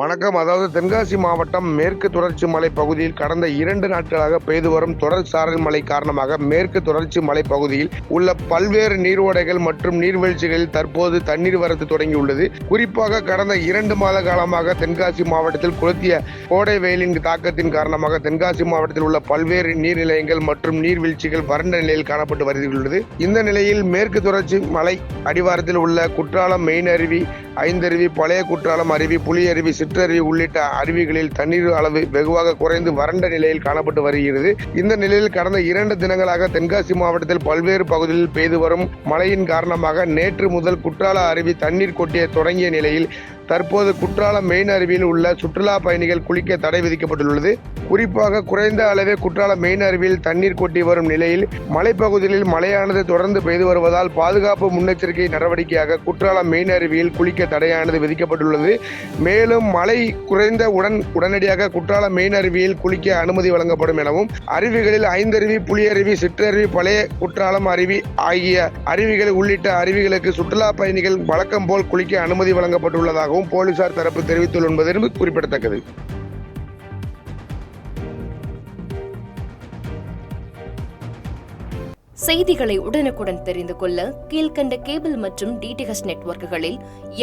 வணக்கம். அதாவது தென்காசி மாவட்டம் மேற்கு தொடர்ச்சி மலை பகுதியில் கடந்த 2 நாட்களாக பெய்து வரும் தொடர் சாரல் மழை காரணமாக மேற்கு தொடர்ச்சி மலை பகுதியில் உள்ள பல்வேறு நீரோடைகள் மற்றும் நீர்வீழ்ச்சிகளில் தற்போது தண்ணீர் வரத்து தொடங்கியுள்ளது. குறிப்பாக கடந்த 2 மாத காலமாக தென்காசி மாவட்டத்தில் கொளுத்திய கோடை வெயிலின் தாக்கத்தின் காரணமாக தென்காசி மாவட்டத்தில் உள்ள பல்வேறு நீர்நிலையங்கள் மற்றும் நீர்வீழ்ச்சிகள் வறண்ட நிலையில் காணப்பட்டு வருகிறது. இந்த நிலையில் மேற்கு தொடர்ச்சி மலை அடிவாரத்தில் உள்ள குற்றாலம் மெயின் அருவி, ஐந்தருவி, பழைய குற்றாலம் அருவி, புலி அருவி, சிற்றருவி உள்ளிட்ட அருவிகளில் தண்ணீர் அளவு வெகுவாக குறைந்து வறண்ட நிலையில் காணப்பட்டு வருகிறது. இந்த நிலையில் கடந்த 2 தினங்களாக தென்காசி மாவட்டத்தில் பல்வேறு பகுதிகளில் பெய்து வரும் மழையின் காரணமாக நேற்று முதல் குற்றால அருவி தண்ணீர் கொட்டிய தொடங்கிய நிலையில் தற்போது குற்றாலம் மெயின் அருவியில் உள்ள சுற்றுலா பயணிகள் குளிக்க தடை விதிக்கப்பட்டுள்ளது. குறிப்பாக குறைந்த அளவே குற்றாலம் மெயின் அருவியில் தண்ணீர் கொட்டி வரும் நிலையில் மலைப்பகுதிகளில் மழையானது தொடர்ந்து பெய்து வருவதால் பாதுகாப்பு முன்னெச்சரிக்கை நடவடிக்கையாக குற்றாலம் மெயின் அருவியில் குளிக்க தடையானது விதிக்கப்பட்டுள்ளது. மேலும் மழை குறைந்த உடனடியாக குற்றாலம் மெயின் அருவியில் குளிக்க அனுமதி வழங்கப்படும் எனவும், அருவிகளில் ஐந்தருவி, புலி அருவி, சிற்றருவி, பழைய குற்றாலம் அருவி ஆகிய அருவிகள் உள்ளிட்ட அருவிகளுக்கு சுற்றுலா பயணிகள் வழக்கம் போல் குளிக்க அனுமதி வழங்கப்பட்டுள்ளதாகவும் போலீசார் தரப்பு தெரிவித்துள்ளது என்பது குறிப்பிடத்தக்கது. செய்திகளை உடனுக்குடன் தெரிந்து கொள்ள கீழ்கண்ட கேபிள் மற்றும் டிடிஎச் நெட்வொர்க்குகளில்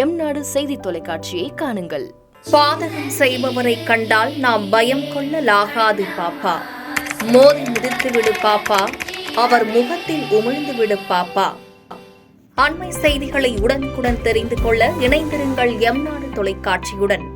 எம்நாடு செய்தி தொலைக்காட்சியை காணுங்கள். பாதகம் செய்பவரை கண்டால் நாம் பயம் கொள்ளலாகாது பாப்பா. மோதி மிதித்துவிடு பாப்பா, அவர் முகத்தில் உமிழ்ந்துவிடு பாப்பா. அண்மை செய்திகளை உடனுக்குடன் தெரிந்து கொள்ள இணைந்திருங்கள் எம்நாடு தொலைக்காட்சியுடன்.